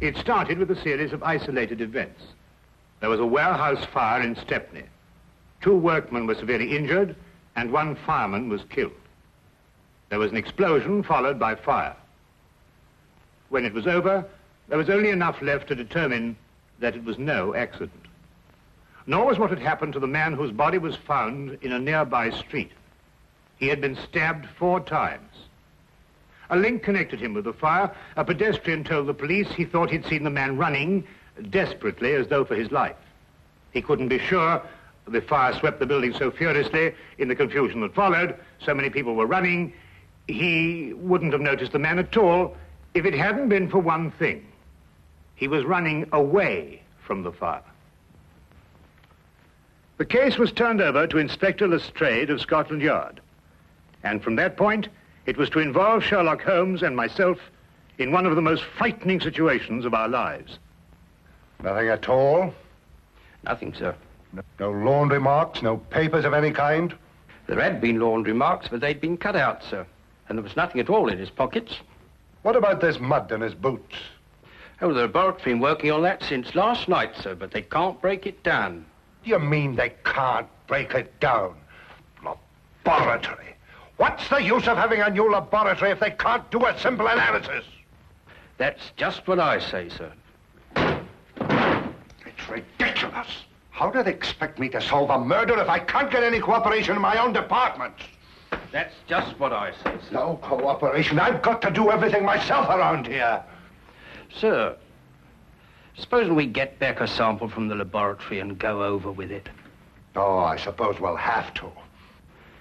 It started with a series of isolated events. There was a warehouse fire in Stepney. 2 workmen were severely injured, and 1 fireman was killed. There was an explosion followed by fire. When it was over, there was only enough left to determine that it was no accident. Nor was what had happened to the man whose body was found in a nearby street. He had been stabbed 4 times. A link connected him with the fire. A pedestrian told the police he thought he'd seen the man running desperately as though for his life. He couldn't be sure. The fire swept the building so furiously in the confusion that followed. So many people were running. He wouldn't have noticed the man at all if it hadn't been for one thing. He was running away from the fire. The case was turned over to Inspector Lestrade of Scotland Yard. And from that point, it was to involve Sherlock Holmes and myself in one of the most frightening situations of our lives. Nothing at all? Nothing, sir. No laundry marks, no papers of any kind? There had been laundry marks, but they'd been cut out, sir. And there was nothing at all in his pockets. What about this mud in his boots? Oh, the laboratory been working on that since last night, sir, but they can't break it down. Do you mean they can't break it down? Laboratory? What's the use of having a new laboratory if they can't do a simple analysis? That's just what I say, sir. It's ridiculous. How do they expect me to solve a murder if I can't get any cooperation in my own department? That's just what I say, sir. No cooperation. I've got to do everything myself around here. Sir, supposing we get back a sample from the laboratory and go over with it. Oh, I suppose we'll have to.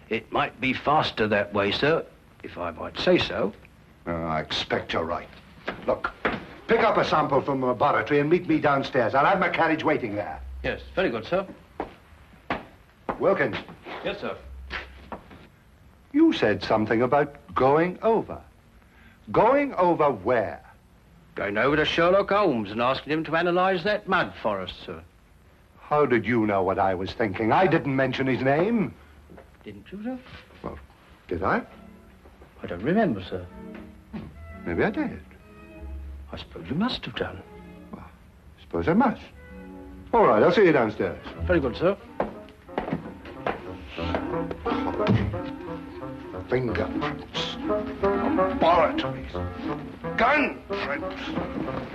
It might be faster that way, sir, if I might say so. I expect you're right. Look, pick up a sample from the laboratory and meet me downstairs. I'll have my carriage waiting there. Yes, very good, sir. Wilkins. Yes, sir. You said something about going over. Going over where? Going over to Sherlock Holmes and asking him to analyze that mud for us, sir. How did you know what I was thinking? I didn't mention his name. Didn't you, sir? Well, did I? I don't remember, sir. Maybe I did. I suppose you must have done. Well, I suppose I must. All right, I'll see you downstairs. Very good, sir. Fingerprints. Laboratories. Gunprints.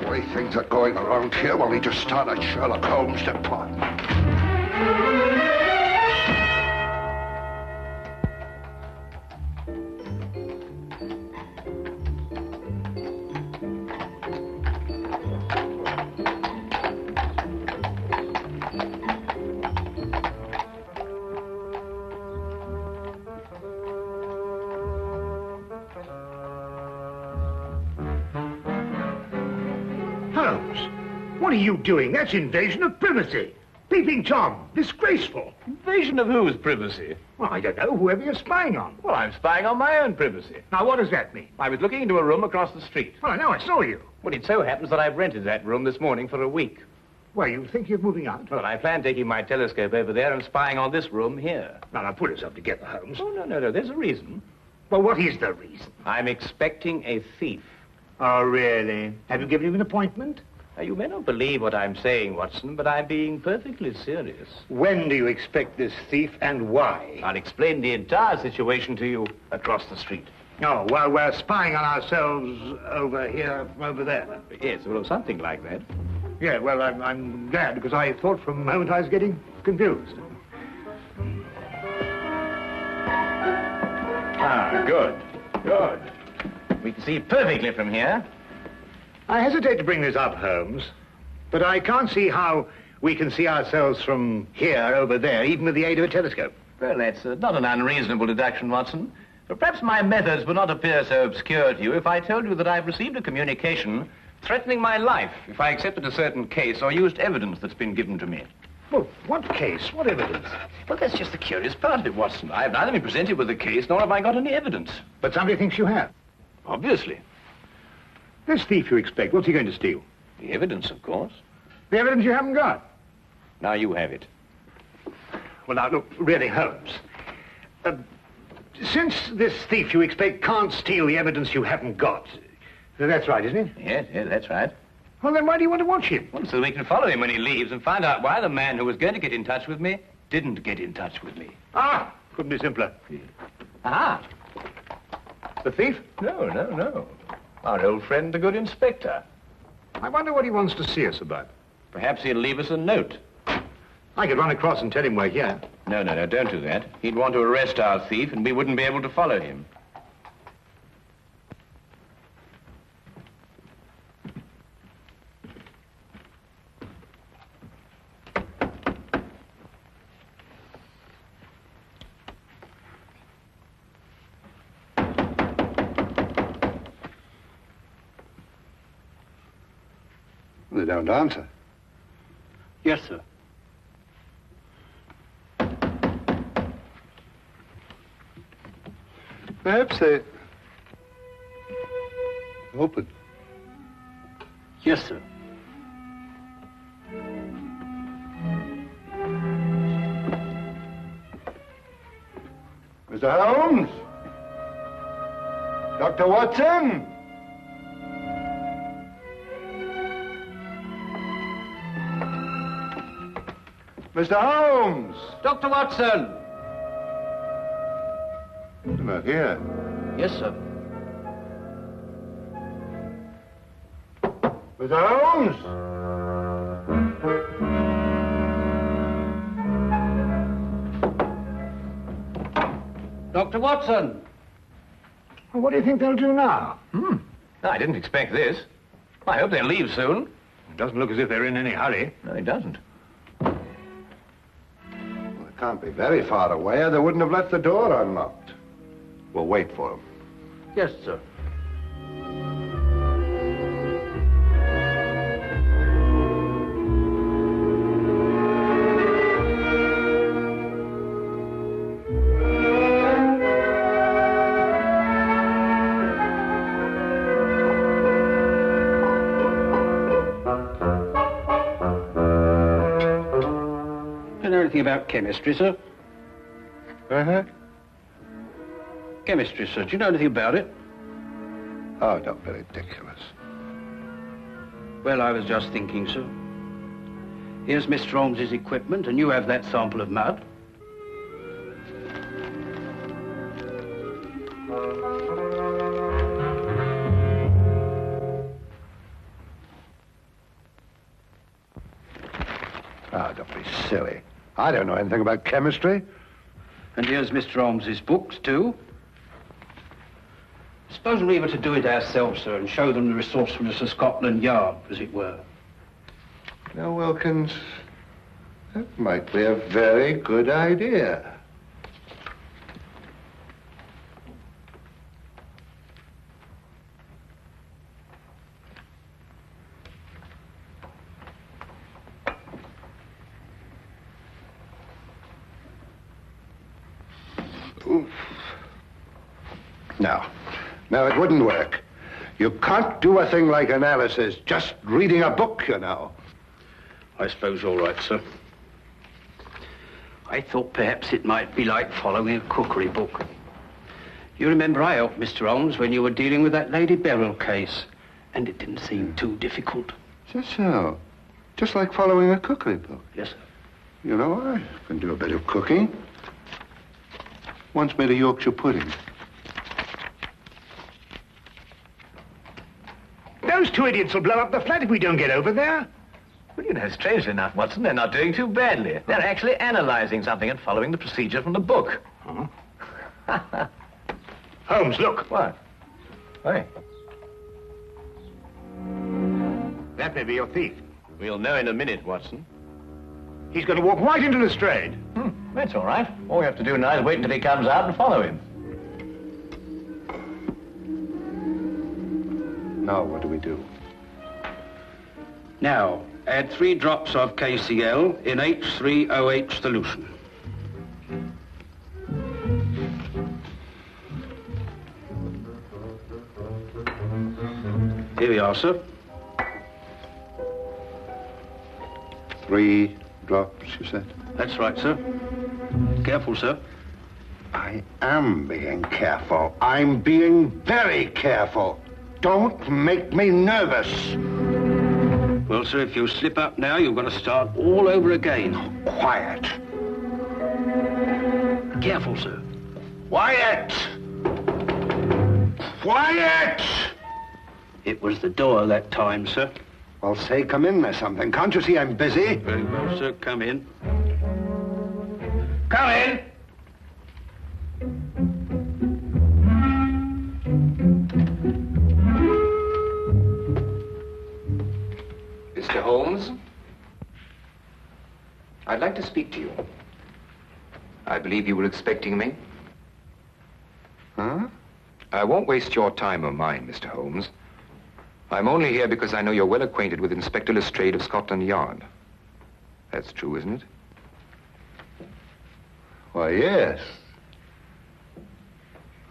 The way things are going around here, we'll need to start a Sherlock Holmes department. What are you doing? That's invasion of privacy. Peeping Tom, disgraceful. Invasion of whose privacy? Well, I don't know, whoever you're spying on. Well, I'm spying on my own privacy. Now, what does that mean? I was looking into a room across the street. Well, I know, I saw you. Well, it so happens that I've rented that room this morning for a week. Well, you think you're moving out? Well, I plan taking my telescope over there and spying on this room here. Now, put yourself together, Holmes. Oh, no, there's a reason. Well, what is the reason? I'm expecting a thief. Oh, really? Have you given him an appointment? Now, you may not believe what I'm saying, Watson, but I'm being perfectly serious. When do you expect this thief and why? I'll explain the entire situation to you across the street. Oh, while we're spying on ourselves over here, over there. Yes, well, something like that. Yeah, well, I'm glad, because I thought for a moment I was getting confused. Ah, good. We can see perfectly from here. I hesitate to bring this up, Holmes, but I can't see how we can see ourselves from here over there, even with the aid of a telescope. Well, that's not an unreasonable deduction, Watson. But perhaps my methods would not appear so obscure to you if I told you that I've received a communication threatening my life if I accepted a certain case or used evidence that's been given to me. Well, what case? What evidence? Well, that's just the curious part of it, Watson. I've neither been presented with a case, nor have I got any evidence. But somebody thinks you have. Obviously. This thief you expect, what's he going to steal? The evidence, of course. The evidence you haven't got? Now you have it. Well, now, look, really, Holmes. Since this thief you expect can't steal the evidence you haven't got, that's right, isn't it? Yes, that's right. Well, then why do you want to watch him? Well, so we can follow him when he leaves and find out why the man who was going to get in touch with me didn't get in touch with me. Ah, couldn't be simpler. Ah. The thief? No. Our old friend, the good inspector. I wonder what he wants to see us about. Perhaps he'll leave us a note. I could run across and tell him we're here. No, don't do that. He'd want to arrest our thief, and we wouldn't be able to follow him. They don't answer. Yes, sir. Perhaps they... Open. Yes, sir. Mr. Holmes? Dr. Watson? Mr. Holmes! Dr. Watson! You're not here. Yes, sir. Mr. Holmes! Dr. Watson! Well, what do you think they'll do now? I didn't expect this. I hope they'll leave soon. It doesn't look as if they're in any hurry. No, it doesn't. Well, they can't be very far away, or they wouldn't have left the door unlocked. We'll wait for them. Yes, sir. About chemistry, sir? Uh-huh. Chemistry, sir. Do you know anything about it? Oh, don't be ridiculous. Well, I was just thinking, sir. Here's Mr. Holmes's equipment, and you have that sample of mud. Oh, don't be silly. I don't know anything about chemistry. And here's Mr. Holmes's books, too. Suppose we were to do it ourselves, sir, and show them the resourcefulness of Scotland Yard, as it were. Now, Wilkins, that might be a very good idea. Oof. No, it wouldn't work. You can't do a thing like analysis just reading a book, you know. I suppose you're right, sir. I thought perhaps it might be like following a cookery book. You remember I helped Mr. Holmes when you were dealing with that Lady Beryl case, and it didn't seem too difficult. Just so. Just like following a cookery book. Yes, sir. You know, I can do a bit of cooking. Once made a Yorkshire pudding. Those two idiots will blow up the flat if we don't get over there. Well, you know, strangely enough, Watson, they're not doing too badly. They're actually analyzing something and following the procedure from the book. Huh? Holmes, look. What? Hey. That may be your thief. We'll know in a minute, Watson. He's going to walk right into Lestrade. That's all right. All we have to do now is wait until he comes out and follow him. Now, what do we do? Now, add 3 drops of KCl in H3OH solution. Here we are, sir. 3 drops, you said? That's right, sir. Careful, sir. I am being careful. I'm being very careful. Don't make me nervous. Well, sir, if you slip up now, you've got to start all over again. Quiet. Careful, sir. Quiet! Quiet! It was the door that time, sir. Well, say, come in or something. Can't you see I'm busy? Very well, sir. Come in. Come in. Mr. Holmes, I'd like to speak to you. I believe you were expecting me. Huh? I won't waste your time or mine, Mr. Holmes. I'm only here because I know you're well acquainted with Inspector Lestrade of Scotland Yard. That's true, isn't it? Why, yes.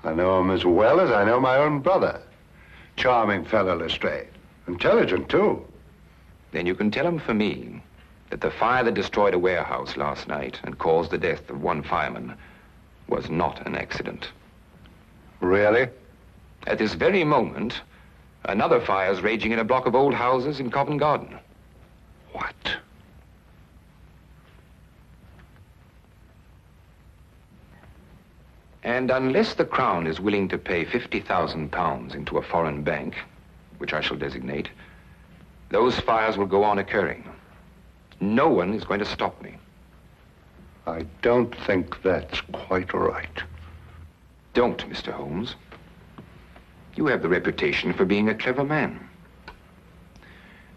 I know him as well as I know my own brother. Charming fellow, Lestrade. Intelligent, too. Then you can tell him for me that the fire that destroyed a warehouse last night and caused the death of one fireman was not an accident. Really? At this very moment, another fire is raging in a block of old houses in Covent Garden. What? And unless the Crown is willing to pay £50,000 into a foreign bank, which I shall designate, those fires will go on occurring. No one is going to stop me. I don't think that's quite right. Don't, Mr. Holmes. You have the reputation for being a clever man.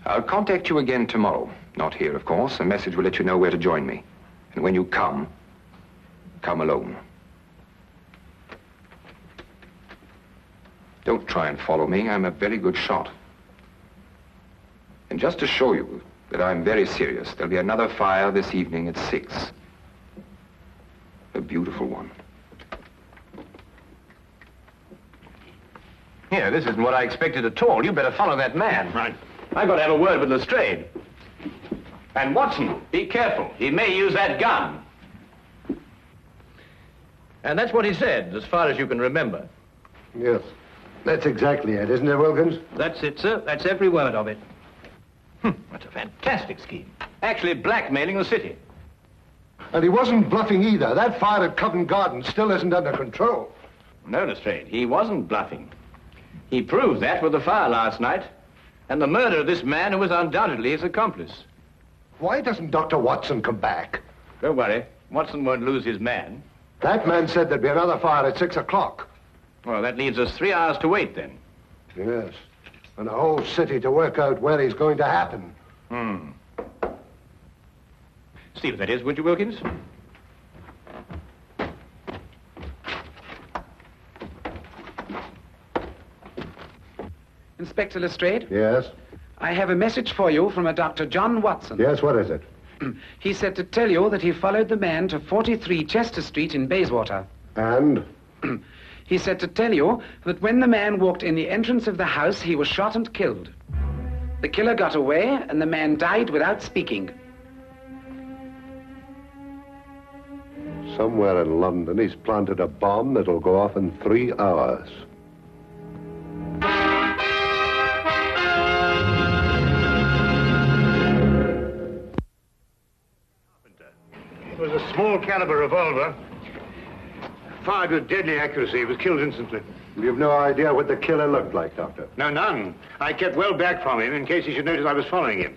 I'll contact you again tomorrow. Not here, of course. A message will let you know where to join me. And when you come alone. Don't try and follow me. I'm a very good shot. And just to show you that I'm very serious, there'll be another fire this evening at 6. A beautiful one. Here, this isn't what I expected at all. You better follow that man. Right. I've got to have a word with Lestrade. And Watson, be careful. He may use that gun. And that's what he said, as far as you can remember. Yes. That's exactly it, isn't it, Wilkins? That's it, sir. That's every word of it. That's a fantastic scheme. Actually blackmailing the city. And he wasn't bluffing either. That fire at Covent Garden still isn't under control. No, Lestrade, he wasn't bluffing. He proved that with the fire last night and the murder of this man who was undoubtedly his accomplice. Why doesn't Dr. Watson come back? Don't worry, Watson won't lose his man. That man said there'd be another fire at 6 o'clock. Well, that leaves us 3 hours to wait then. Yes. And the whole city to work out where he's going to happen. See what that is, would you, Wilkins? Inspector Lestrade, Yes? I have a message for you from a Dr. John Watson. Yes, what is it? He said to tell you that he followed the man to 43 Chester Street in Bayswater. And? He said to tell you that when the man walked in the entrance of the house, he was shot and killed. The killer got away, and the man died without speaking. Somewhere in London, he's planted a bomb that'll go off in 3 hours. It was a small caliber revolver. Fired with deadly accuracy. He was killed instantly. You've no idea what the killer looked like, Doctor? No, none. I kept well back from him in case he should notice I was following him.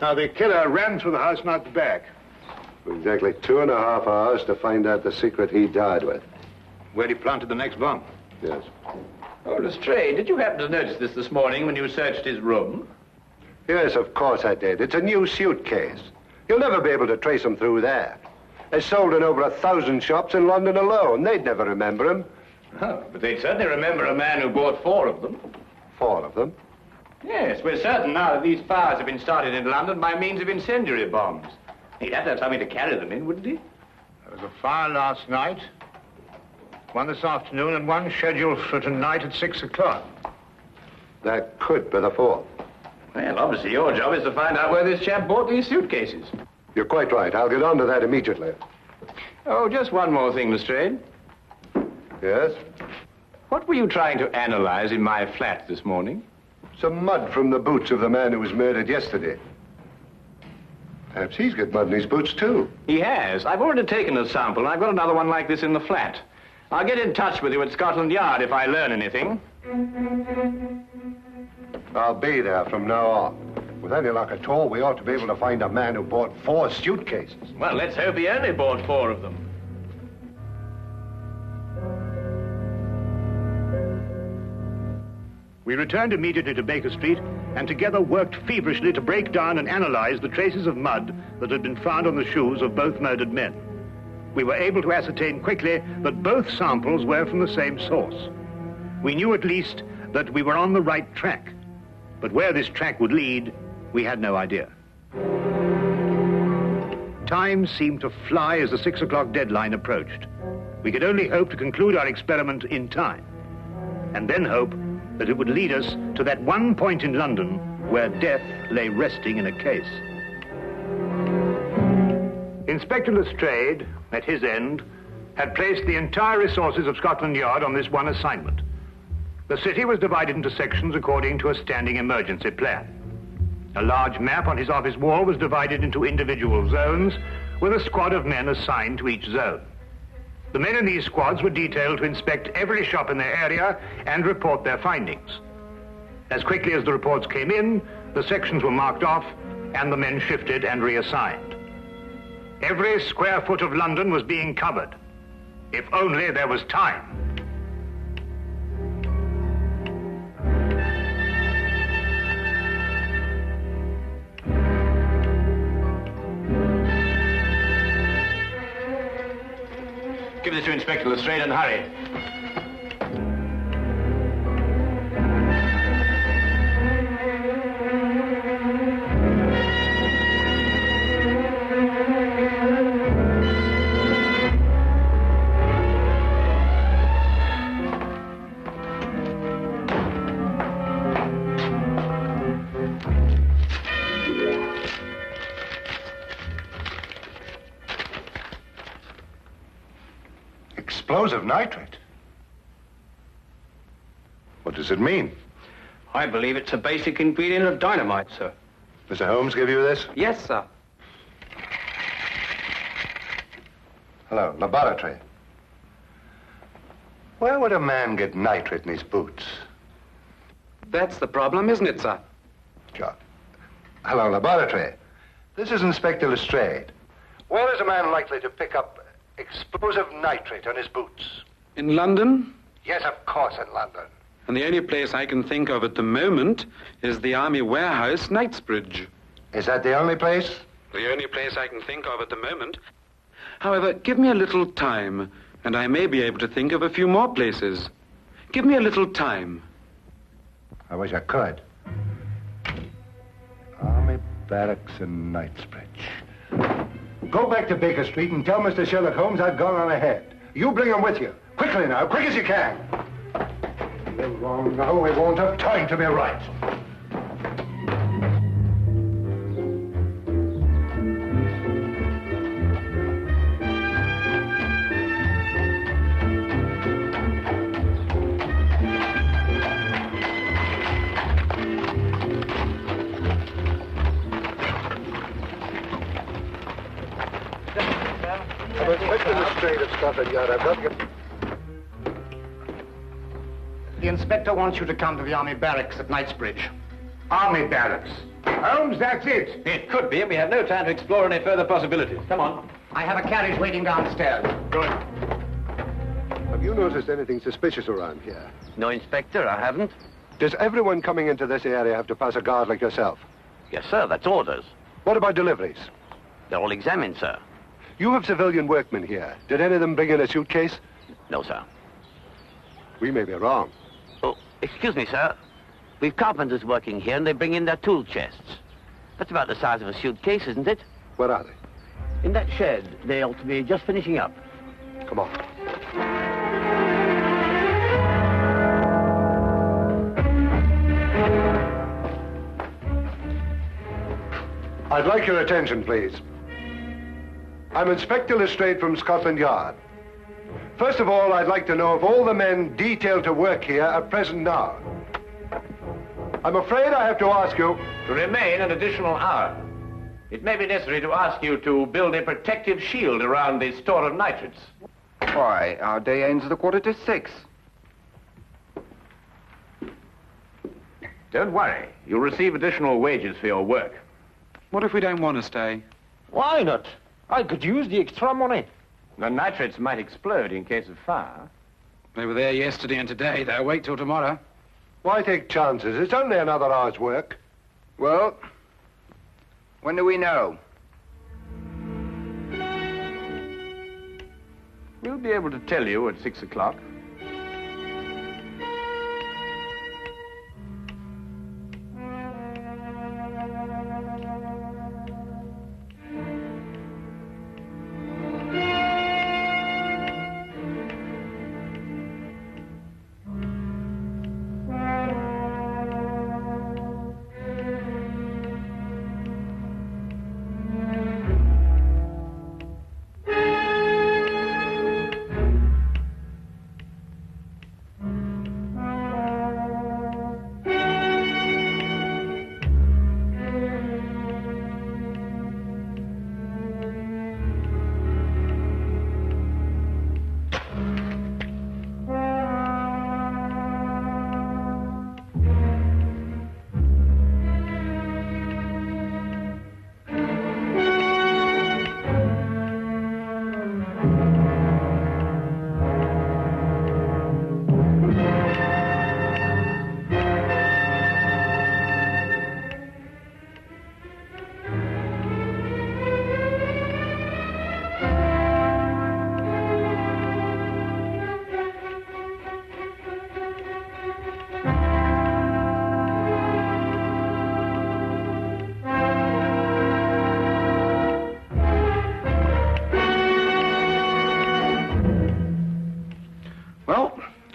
Now, the killer ran through the house and out the back. Exactly 2.5 hours to find out the secret he died with. Where he planted the next bomb. Yes. Oh, Lestrade, did you happen to notice this morning when you searched his room? Yes, of course I did. It's a new suitcase. You'll never be able to trace him through there. It's sold in over 1,000 shops in London alone. They'd never remember him. Oh, but they'd certainly remember a man who bought 4 of them. 4 of them? Yes, we're certain now that these fires have been started in London by means of incendiary bombs. He'd have to have something to carry them in, wouldn't he? There was a fire last night, one this afternoon, and one scheduled for tonight at 6 o'clock. That could be the 4th. Well, obviously your job is to find out where this chap bought these suitcases. You're quite right. I'll get on to that immediately. Oh, just one more thing, Lestrade. Yes? What were you trying to analyze in my flat this morning? Some mud from the boots of the man who was murdered yesterday. Perhaps he's got mud in his boots, too. He has. I've already taken a sample, and I've got another one like this in the flat. I'll get in touch with you at Scotland Yard if I learn anything. I'll be there from now on. With any luck at all, we ought to be able to find a man who bought 4 suitcases. Well, let's hope he only bought 4 of them. We returned immediately to Baker Street and together worked feverishly to break down and analyze the traces of mud that had been found on the shoes of both murdered men. We were able to ascertain quickly that both samples were from the same source. We knew at least that we were on the right track, but where this track would lead, we had no idea. Time seemed to fly as the 6 o'clock deadline approached. We could only hope to conclude our experiment in time, and then hope that it would lead us to that one point in London where death lay resting in a case. Inspector Lestrade, at his end, had placed the entire resources of Scotland Yard on this one assignment. The city was divided into sections according to a standing emergency plan. A large map on his office wall was divided into individual zones, with a squad of men assigned to each zone. The men in these squads were detailed to inspect every shop in their area and report their findings. As quickly as the reports came in, the sections were marked off and the men shifted and reassigned. Every square foot of London was being covered, if only there was time. Give this to Inspector Lestrade and hurry. Explosive nitrate? What does it mean? I believe it's a basic ingredient of dynamite, sir. Mr. Holmes give you this? Yes, sir. Hello, laboratory. Where would a man get nitrate in his boots? That's the problem, isn't it, sir? Sure. Hello, laboratory. This is Inspector Lestrade. Where is a man likely to pick up explosive nitrate on his boots? In London? Yes, of course, in London. And the only place I can think of at the moment is the Army Warehouse, Knightsbridge. Is that the only place? The only place I can think of at the moment. However, give me a little time, and I may be able to think of a few more places. Give me a little time. I wish I could. Army Barracks in Knightsbridge. Go back to Baker Street and tell Mr. Sherlock Holmes I've gone on ahead. You bring him with you. Quickly now, quick as you can. You're wrong now. We won't have time to be right. Inspector Lestrade of Scotland Yard. I've got to... The inspector wants you to come to the Army Barracks at Knightsbridge. Army Barracks. Holmes, that's it. It could be, and we have no time to explore any further possibilities. Come on. I have a carriage waiting downstairs. Good. Have you noticed anything suspicious around here? No, Inspector, I haven't. Does everyone coming into this area have to pass a guard like yourself? Yes, sir, that's orders. What about deliveries? They're all examined, sir. You have civilian workmen here. Did any of them bring in a suitcase? No, sir. We may be wrong. Oh, excuse me, sir. We've carpenters working here, and they bring in their tool chests. That's about the size of a suitcase, isn't it? Where are they? In that shed. They ought to be just finishing up. Come on. I'd like your attention, please. I'm Inspector Lestrade from Scotland Yard. First of all, I'd like to know if all the men detailed to work here are present now. I'm afraid I have to ask you... To remain an additional hour. It may be necessary to ask you to build a protective shield around the store of nitrates. Why, our day ends at 5:45. Don't worry. You'll receive additional wages for your work. What if we don't want to stay? Why not? I could use the extra money. The nitrates might explode in case of fire. They were there yesterday and today. They'll wait till tomorrow. Why take chances? It's only another hour's work. Well, when do we know? We'll be able to tell you at 6 o'clock.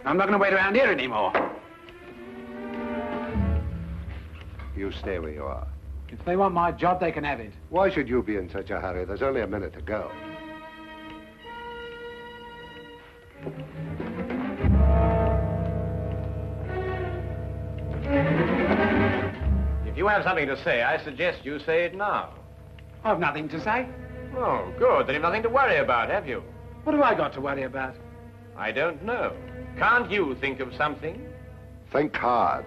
I'm not going to wait around here anymore. You stay where you are. If they want my job, they can have it. Why should you be in such a hurry? There's only a minute to go. If you have something to say, I suggest you say it now. I've nothing to say. Oh, good. Then you've nothing to worry about, have you? What have I got to worry about? I don't know. Can't you think of something? Think hard.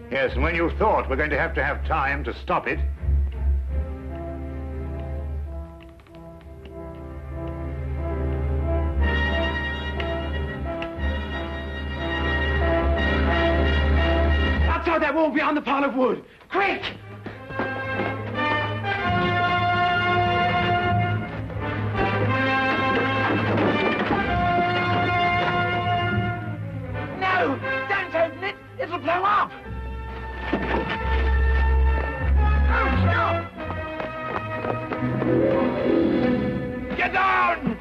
Yes, and when you thought we're going to have time to stop it, outside that wall behind the pile of wood. Quick! No! Don't open it! It'll blow up! Oh, stop! Get down!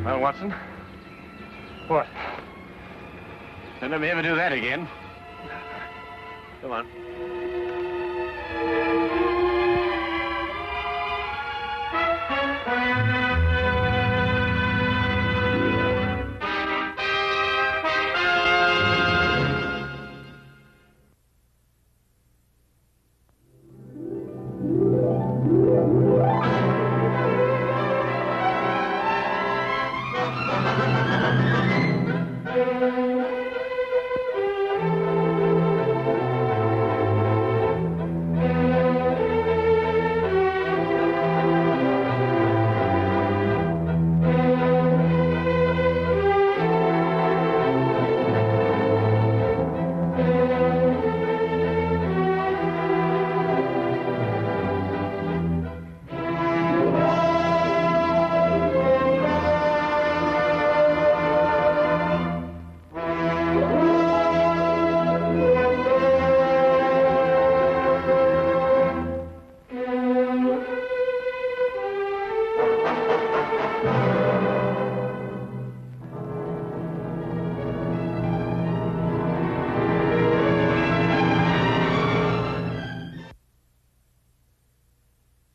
Well, Watson? What? Don't let me ever do that again. Come on.